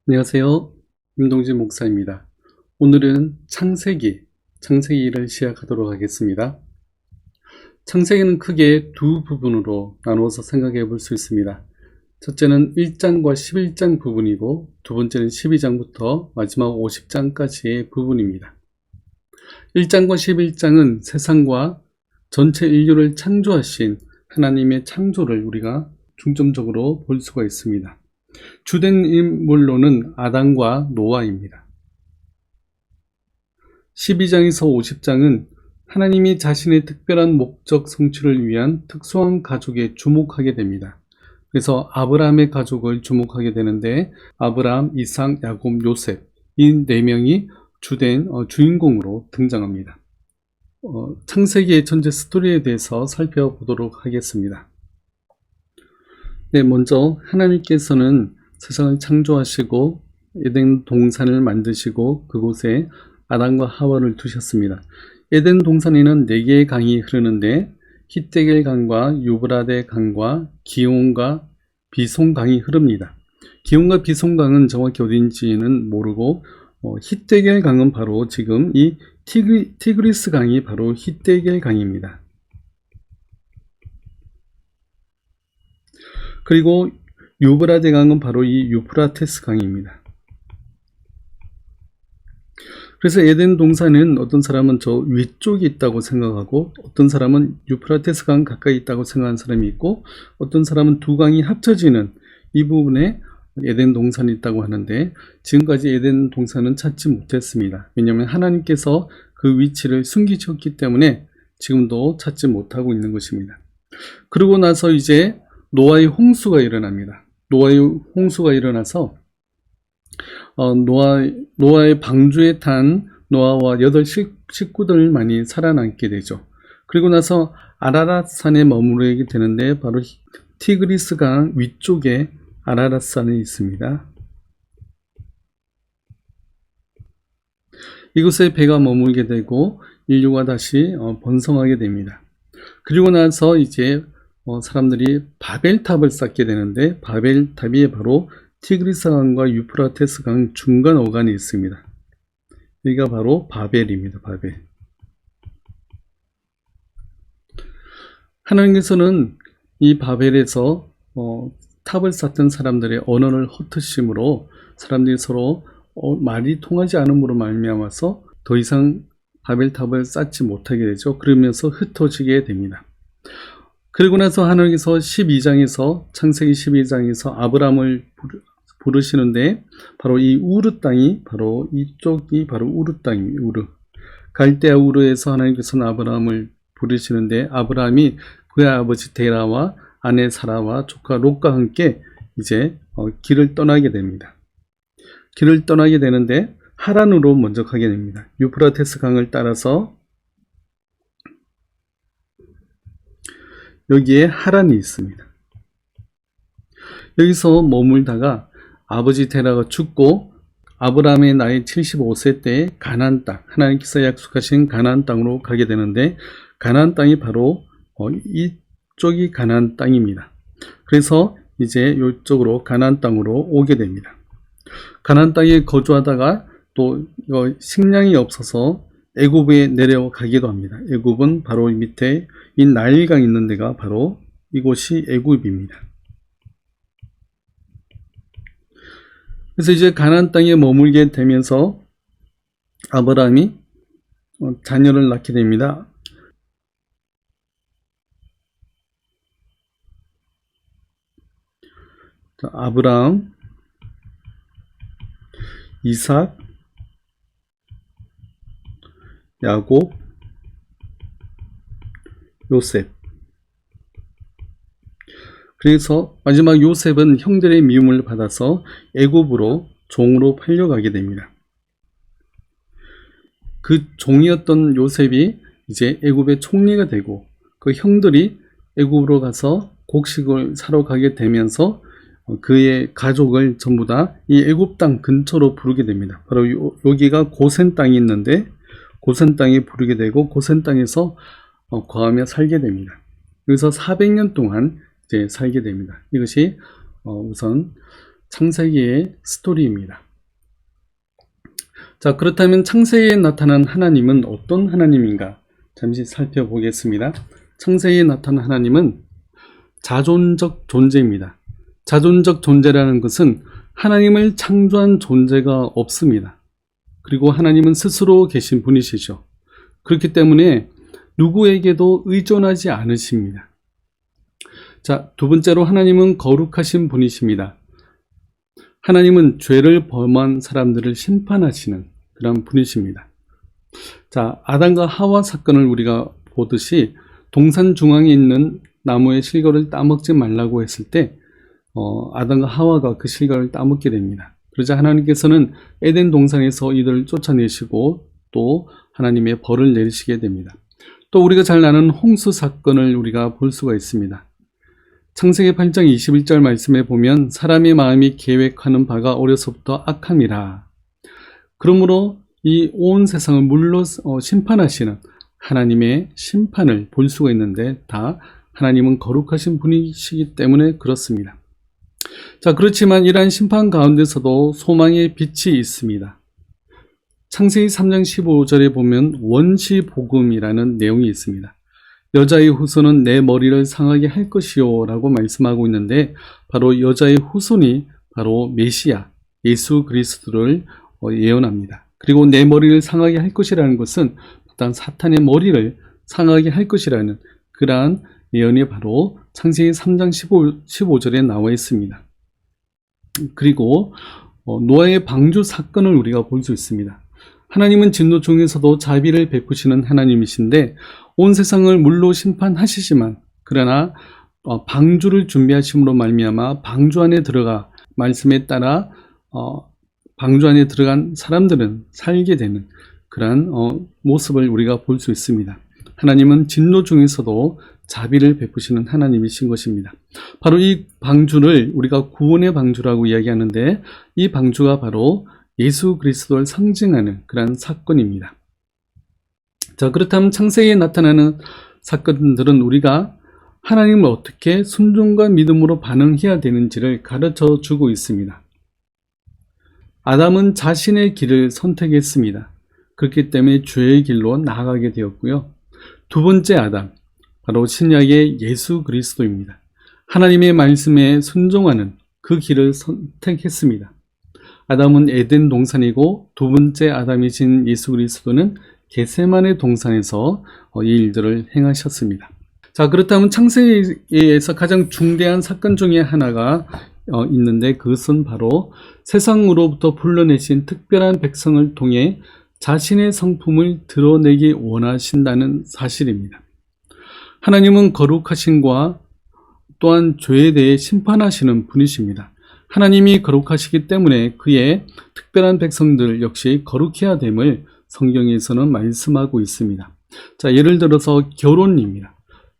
안녕하세요. 임동진 목사입니다. 오늘은 창세기를 시작하도록 하겠습니다. 창세기는 크게 두 부분으로 나누어서 생각해 볼 수 있습니다. 첫째는 1장과 11장 부분이고, 두 번째는 12장부터 마지막 50장까지의 부분입니다. 1장과 11장은 세상과 전체 인류를 창조하신 하나님의 창조를 우리가 중점적으로 볼 수가 있습니다. 주된 인물로는 아담과 노아입니다. 12장에서 50장은 하나님이 자신의 특별한 목적 성취를 위한 특수한 가족에 주목하게 됩니다. 그래서 아브라함의 가족을 주목하게 되는데, 아브라함, 이삭, 야곱, 요셉, 이 네 명이 주된 주인공으로 등장합니다. 창세기의 전체 스토리에 대해서 살펴보도록 하겠습니다. 네, 먼저 하나님께서는 세상을 창조하시고 에덴 동산을 만드시고 그곳에 아담과 하와를 두셨습니다. 에덴 동산에는 4개의 강이 흐르는데 히데겔 강과 유브라데 강과 기온과 비송 강이 흐릅니다. 기온과 비송 강은 정확히 어딘지는 모르고 히데겔 강은 바로 지금 이 티그리스 강이 바로 히데겔 강입니다. 그리고 유브라데 강은 바로 이 유프라테스 강입니다. 그래서 에덴 동산은 어떤 사람은 저 위쪽이 있다고 생각하고, 어떤 사람은 유프라테스 강 가까이 있다고 생각하는 사람이 있고, 어떤 사람은 두 강이 합쳐지는 이 부분에 에덴 동산이 있다고 하는데, 지금까지 에덴 동산은 찾지 못했습니다. 왜냐하면 하나님께서 그 위치를 숨기셨기 때문에 지금도 찾지 못하고 있는 것입니다. 그러고 나서 이제 노아의 홍수가 일어납니다. 노아의 홍수가 일어나서 노아의 방주에 탄 노아와 8 식구들만이 살아남게 되죠. 그리고 나서 아라랏산에 머무르게 되는데, 바로 티그리스 강 위쪽에 아라랏산이 있습니다. 이곳에 배가 머물게 되고 인류가 다시 번성하게 됩니다. 그리고 나서 이제 사람들이 바벨탑을 쌓게 되는데, 바벨탑이 바로 티그리스 강과 유프라테스 강 중간 어간에 있습니다. 여기가 바로 바벨입니다. 바벨. 하나님께서는 이 바벨에서 탑을 쌓던 사람들의 언어를 헛트심으로 사람들이 서로 말이 통하지 않음으로 말미암아서 더 이상 바벨탑을 쌓지 못하게 되죠. 그러면서 흩어지게 됩니다. 그리고 나서 하나님께서 창세기 12장에서 아브라함을 부르시는데, 바로 이 우르 땅이, 바로 이쪽이 바로 우르 땅입니다. 갈대아 우르에서 하나님께서는 아브라함을 부르시는데, 아브라함이 그의 아버지 데라와 아내 사라와 조카 롯과 함께 이제 길을 떠나게 됩니다. 길을 떠나게 되는데 하란으로 먼저 가게 됩니다. 유프라테스 강을 따라서 여기에 하란이 있습니다. 여기서 머물다가 아버지 테라가 죽고 아브라함의 나이 75세 때 가나안 땅, 하나님께서 약속하신 가나안 땅으로 가게 되는데, 가나안 땅이 바로 이쪽이 가나안 땅입니다. 그래서 이제 이쪽으로 가나안 땅으로 오게 됩니다. 가나안 땅에 거주하다가 또 식량이 없어서 애굽에 내려가기도 합니다. 애굽은 바로 밑에 이 나일강 있는 데가 바로 이곳이 애굽입니다. 그래서 이제 가나안 땅에 머물게 되면서 아브라함이 자녀를 낳게 됩니다. 아브라함, 이삭, 야곱, 요셉. 그래서 마지막 요셉은 형들의 미움을 받아서 애굽으로 종으로 팔려가게 됩니다. 그 종이었던 요셉이 이제 애굽의 총리가 되고, 그 형들이 애굽으로 가서 곡식을 사러 가게 되면서 그의 가족을 전부 다 이 애굽 땅 근처로 부르게 됩니다. 바로 여기가 고센 땅이 있는데, 고센 땅에 부르게 되고 고센 땅에서 거하며 살게 됩니다. 그래서 400년 동안 이제 살게 됩니다. 이것이 우선 창세기의 스토리입니다. 자, 그렇다면 창세기에 나타난 하나님은 어떤 하나님인가? 잠시 살펴보겠습니다. 창세기에 나타난 하나님은 자존적 존재입니다. 자존적 존재라는 것은 하나님을 창조한 존재가 없습니다. 그리고 하나님은 스스로 계신 분이시죠. 그렇기 때문에 누구에게도 의존하지 않으십니다. 자, 두 번째로 하나님은 거룩하신 분이십니다. 하나님은 죄를 범한 사람들을 심판하시는 그런 분이십니다. 자, 아담과 하와 사건을 우리가 보듯이 동산 중앙에 있는 나무의 실과를 따먹지 말라고 했을 때 아담과 하와가 그 실과를 따먹게 됩니다. 그러자 하나님께서는 에덴 동산에서 이들을 쫓아내시고 또 하나님의 벌을 내리시게 됩니다. 또 우리가 잘 아는 홍수 사건을 우리가 볼 수가 있습니다. 창세기 8장 21절 말씀에 보면 사람의 마음이 계획하는 바가 어려서부터 악함이라. 그러므로 이 온 세상을 물로 심판하시는 하나님의 심판을 볼 수가 있는데 다 하나님은 거룩하신 분이시기 때문에 그렇습니다. 자, 그렇지만 이러한 심판 가운데서도 소망의 빛이 있습니다. 창세기 3장 15절에 보면 원시복음이라는 내용이 있습니다. 여자의 후손은 내 머리를 상하게 할 것이요 라고 말씀하고 있는데 바로 여자의 후손이 바로 메시아 예수 그리스도를 예언합니다. 그리고 내 머리를 상하게 할 것이라는 것은 일단 사탄의 머리를 상하게 할 것이라는 그러한 예언이 바로 창세기 3장 15절에 나와 있습니다. 그리고 노아의 방주 사건을 우리가 볼 수 있습니다. 하나님은 진노 중에서도 자비를 베푸시는 하나님이신데 온 세상을 물로 심판하시지만 그러나 방주를 준비하심으로 말미암아 방주 안에 들어가 말씀에 따라 방주 안에 들어간 사람들은 살게 되는 그러한 모습을 우리가 볼 수 있습니다. 하나님은 진노 중에서도 자비를 베푸시는 하나님이신 것입니다. 바로 이 방주를 우리가 구원의 방주라고 이야기하는데 이 방주가 바로 예수 그리스도를 상징하는 그러한 사건입니다. 자, 그렇다면 창세기에 나타나는 사건들은 우리가 하나님을 어떻게 순종과 믿음으로 반응해야 되는지를 가르쳐 주고 있습니다. 아담은 자신의 길을 선택했습니다. 그렇기 때문에 죄의 길로 나아가게 되었고요. 두 번째 아담, 바로 신약의 예수 그리스도입니다. 하나님의 말씀에 순종하는 그 길을 선택했습니다. 아담은 에덴 동산이고 두 번째 아담이신 예수 그리스도는 겟세마네 동산에서 이 일들을 행하셨습니다. 자, 그렇다면 창세기에서 가장 중대한 사건 중에 하나가 있는데 그것은 바로 세상으로부터 불러내신 특별한 백성을 통해 자신의 성품을 드러내기 원하신다는 사실입니다. 하나님은 거룩하심과 또한 죄에 대해 심판하시는 분이십니다. 하나님이 거룩하시기 때문에 그의 특별한 백성들 역시 거룩해야 됨을 성경에서는 말씀하고 있습니다. 자, 예를 들어서 결혼입니다.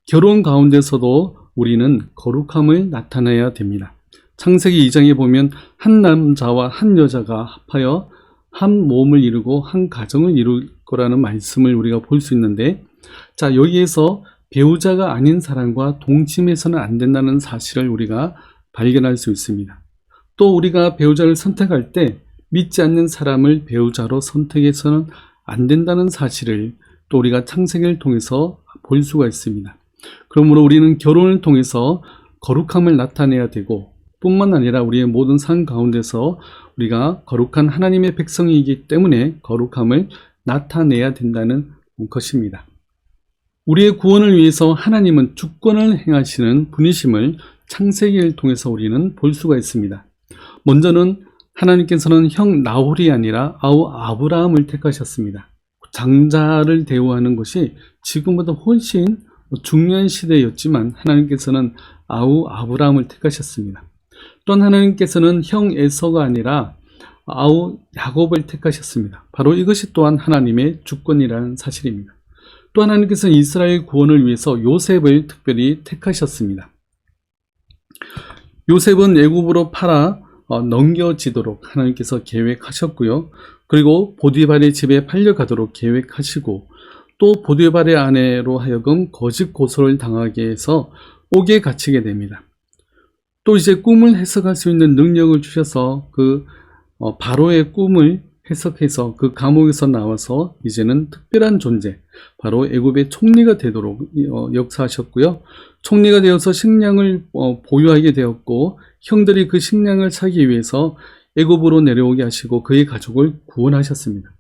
결혼 가운데서도 우리는 거룩함을 나타내야 됩니다. 창세기 2장에 보면 한 남자와 한 여자가 합하여 한 몸을 이루고 한 가정을 이룰 거라는 말씀을 우리가 볼 수 있는데, 자, 여기에서 배우자가 아닌 사람과 동침해서는 안 된다는 사실을 우리가 발견할 수 있습니다. 또 우리가 배우자를 선택할 때 믿지 않는 사람을 배우자로 선택해서는 안 된다는 사실을 또 우리가 창세기를 통해서 볼 수가 있습니다. 그러므로 우리는 결혼을 통해서 거룩함을 나타내야 되고 뿐만 아니라 우리의 모든 삶 가운데서 우리가 거룩한 하나님의 백성이기 때문에 거룩함을 나타내야 된다는 것입니다. 우리의 구원을 위해서 하나님은 주권을 행하시는 분이심을 창세기를 통해서 우리는 볼 수가 있습니다. 먼저는 하나님께서는 형 나홀이 아니라 아우 아브라함을 택하셨습니다. 장자를 대우하는 것이 지금보다 훨씬 중요한 시대였지만 하나님께서는 아우 아브라함을 택하셨습니다. 또한 하나님께서는 형 에서가 아니라 아우 야곱을 택하셨습니다. 바로 이것이 또한 하나님의 주권이라는 사실입니다. 또 하나님께서는 이스라엘 구원을 위해서 요셉을 특별히 택하셨습니다. 요셉은 애굽으로 팔아 넘겨지도록 하나님께서 계획하셨고요. 그리고 보디발의 집에 팔려가도록 계획하시고 또 보디발의 아내로 하여금 거짓 고소를 당하게 해서 옥에 갇히게 됩니다. 또 이제 꿈을 해석할 수 있는 능력을 주셔서 그 바로의 꿈을 해석해서 그 감옥에서 나와서 이제는 특별한 존재, 바로 애굽의 총리가 되도록 역사하셨고요. 총리가 되어서 식량을 보유하게 되었고, 형들이 그 식량을 사기 위해서 애굽으로 내려오게 하시고 그의 가족을 구원하셨습니다.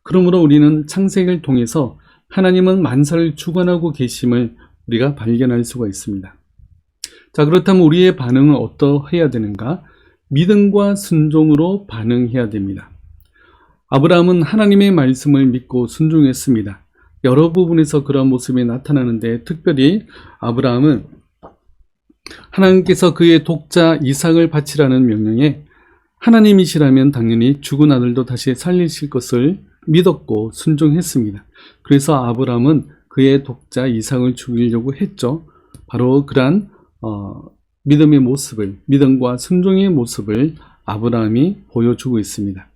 그러므로 우리는 창세기를 통해서 하나님은 만사를 주관하고 계심을 우리가 발견할 수가 있습니다. 자, 그렇다면 우리의 반응은 어떠해야 되는가? 믿음과 순종으로 반응해야 됩니다. 아브라함은 하나님의 말씀을 믿고 순종했습니다. 여러 부분에서 그런 모습이 나타나는데, 특별히 아브라함은 하나님께서 그의 독자 이삭을 바치라는 명령에 하나님이시라면 당연히 죽은 아들도 다시 살리실 것을 믿었고 순종했습니다. 그래서 아브라함은 그의 독자 이삭을 죽이려고 했죠. 바로 그러한 믿음의 모습을, 믿음과 순종의 모습을 아브라함이 보여주고 있습니다.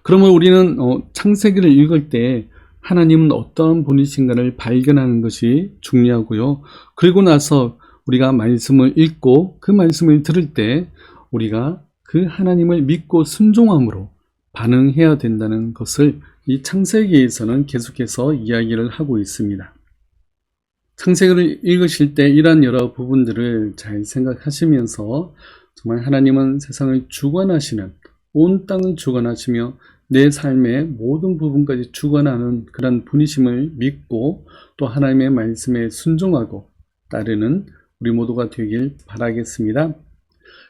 그러면 우리는 창세기를 읽을 때 하나님은 어떠한 분이신가를 발견하는 것이 중요하고요. 그리고 나서 우리가 말씀을 읽고 그 말씀을 들을 때 우리가 그 하나님을 믿고 순종함으로 반응해야 된다는 것을 이 창세기에서는 계속해서 이야기를 하고 있습니다. 창세기를 읽으실 때 이러한 여러 부분들을 잘 생각하시면서 정말 하나님은 세상을 주관하시는, 온 땅을 주관하시며 내 삶의 모든 부분까지 주관하는 그런 분이심을 믿고 또 하나님의 말씀에 순종하고 따르는 우리 모두가 되길 바라겠습니다.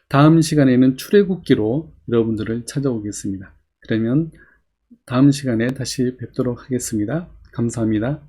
다음 시간에는 출애굽기로 여러분들을 찾아오겠습니다. 그러면 다음 시간에 다시 뵙도록 하겠습니다. 감사합니다.